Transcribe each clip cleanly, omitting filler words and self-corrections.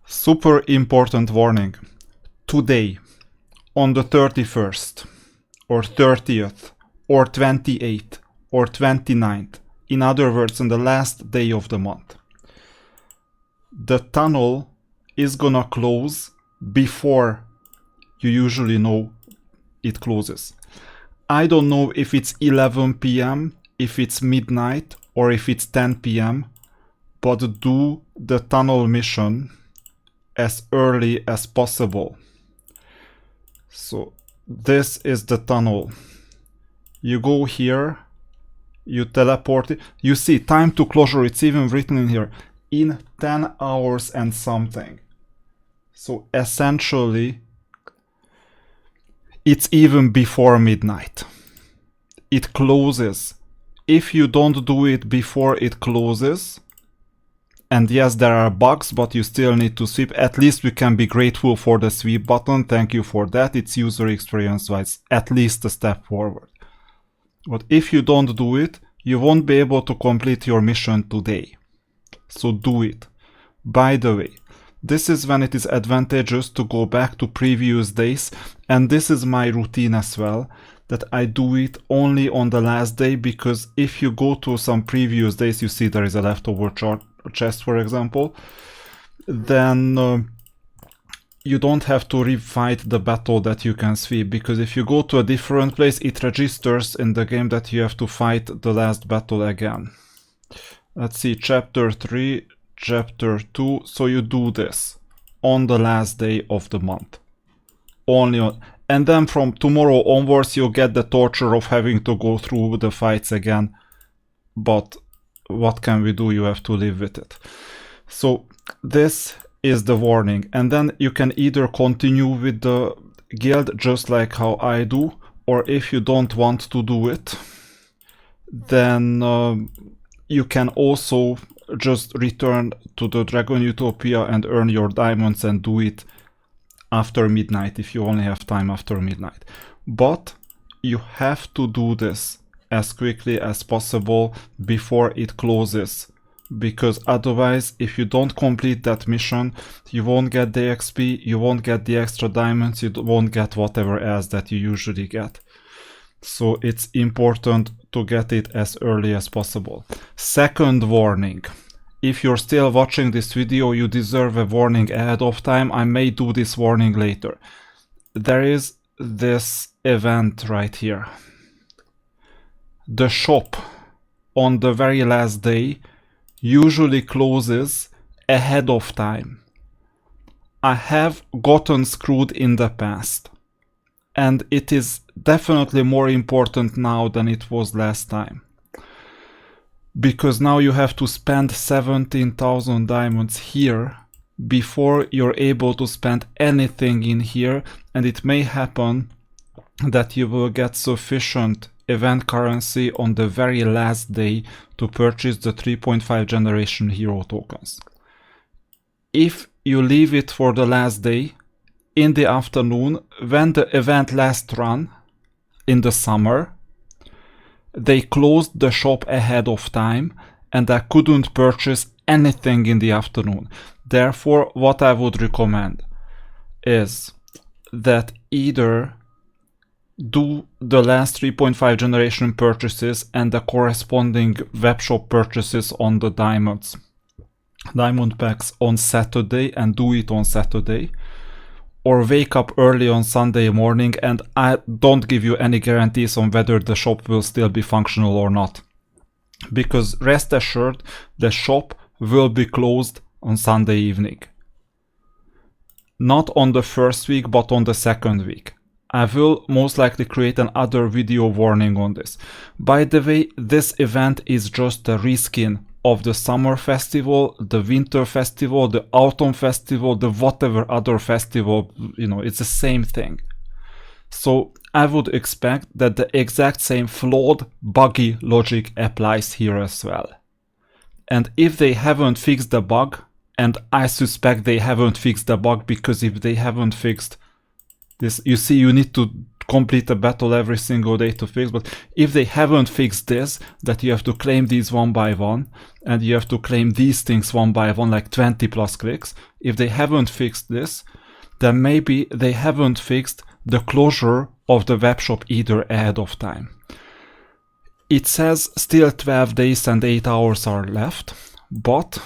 Super important warning. Today, on the 31st, or 30th, or 28th, or 29th, in other words, on the last day of the month, the tunnel is gonna close before you usually know it closes. I don't know if it's 11 p.m., if it's midnight, or if it's 10 p.m., but do the tunnel mission as early as possible. So this is the tunnel. You go here, you teleport it. You see, time to closure, it's even written in here, in 10 hours and something. So essentially, it's even before midnight. It closes. If you don't do it before it closes, and yes, there are bugs, but you still need to sweep. At least we can be grateful for the sweep button. Thank you for that. It's user experience-wise at least a step forward. But if you don't do it, you won't be able to complete your mission today. So do it. By the way, this is when it is advantageous to go back to previous days, and this is my routine as well, that I do it only on the last day, because if you go to some previous days, you see there is a leftover chest, for example, then you don't have to refight the battle that you can sweep, because if you go to a different place, it registers in the game that you have to fight the last battle again. Let's see, chapter 3, chapter 2, so you do this on the last day of the month. Only on, and then from tomorrow onwards you get the torture of having to go through the fights again, but what can we do? You have to live with it. So this is the warning, and then you can either continue with the guild just like how I do, or if you don't want to do it, then you can also just return to the Dragon Utopia and earn your diamonds and do it after midnight if you only have time after midnight. But you have to do this as quickly as possible before it closes, because otherwise, if you don't complete that mission, you won't get the XP, you won't get the extra diamonds, you won't get whatever else that you usually get. So it's important to get it as early as possible. Second warning. If you're still watching this video, you deserve a warning ahead of time. I may do this warning later. There is this event right here. The shop on the very last day usually closes ahead of time. I have gotten screwed in the past, and it is definitely more important now than it was last time. Because now you have to spend 17,000 diamonds here before you're able to spend anything in here, and it may happen that you will get sufficient event currency on the very last day to purchase the 3.5 generation hero tokens. If you leave it for the last day, in the afternoon, when the event last run, in the summer, they closed the shop ahead of time and I couldn't purchase anything in the afternoon. Therefore, what I would recommend is that either do the last 3.5 generation purchases and the corresponding webshop purchases on the diamond packs on Saturday and do it on Saturday, or wake up early on Sunday morning, and I don't give you any guarantees on whether the shop will still be functional or not. Because rest assured, the shop will be closed on Sunday evening. Not on the first week, but on the second week. I will most likely create another video warning on this. By the way, this event is just a reskin of the summer festival, the winter festival, the autumn festival, the whatever other festival, you know, it's the same thing. So I would expect that the exact same flawed, buggy logic applies here as well. And if they haven't fixed the bug, and I suspect they haven't fixed the bug, because if they haven't fixed This, you see, you need to complete a battle every single day to fix, but if they haven't fixed this, that you have to claim these one by one, and you have to claim these things one by one, like 20 plus clicks, if they haven't fixed this, then maybe they haven't fixed the closure of the webshop either ahead of time. It says still 12 days and 8 hours are left, but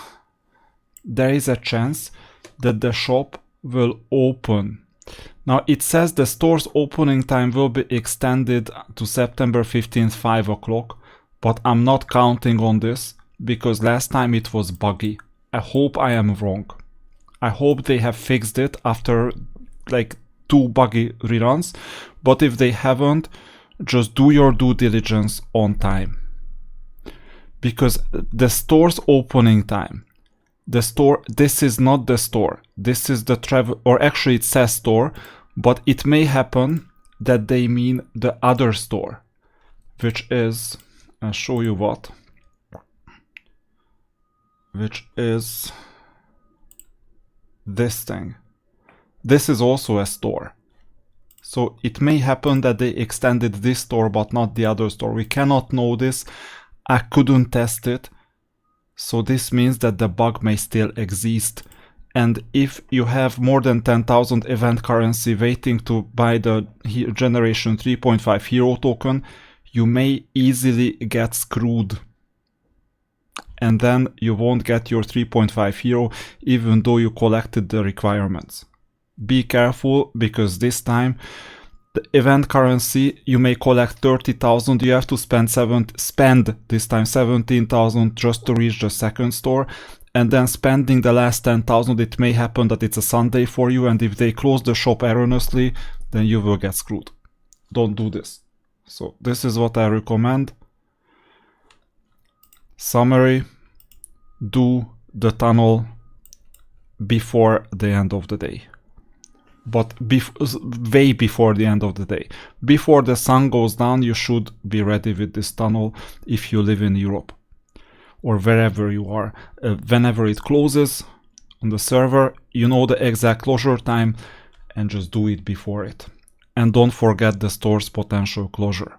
there is a chance that the shop will open. Now it says the store's opening time will be extended to September 15th, 5 o'clock, but I'm not counting on this because last time it was buggy. I hope I am wrong. I hope they have fixed it after like 2 buggy reruns, but if they haven't, just do your due diligence on time. Because the store's opening time, the store, this is not the store, this is the travel, or actually it says store, but it may happen that they mean the other store, which is, I'll show you what, which is this thing. This is also a store. So it may happen that they extended this store but not the other store. We cannot know this. I couldn't test it. So this means that the bug may still exist. And if you have more than 10,000 event currency waiting to buy the Generation 3.5 hero token, you may easily get screwed. And then you won't get your 3.5 hero even though you collected the requirements. Be careful, because this time the event currency, you may collect 30,000, you have to spend this time 17,000 just to reach the second store, and then spending the last 10,000, it may happen that it's a Sunday for you, and if they close the shop erroneously, then you will get screwed. Don't do this. So this is what I recommend. Summary: do the tunnel before the end of the day. But way before the end of the day. Before the sun goes down, you should be ready with this tunnel if you live in Europe or wherever you are. Whenever it closes on the server, you know the exact closure time and just do it before it. And don't forget the store's potential closure.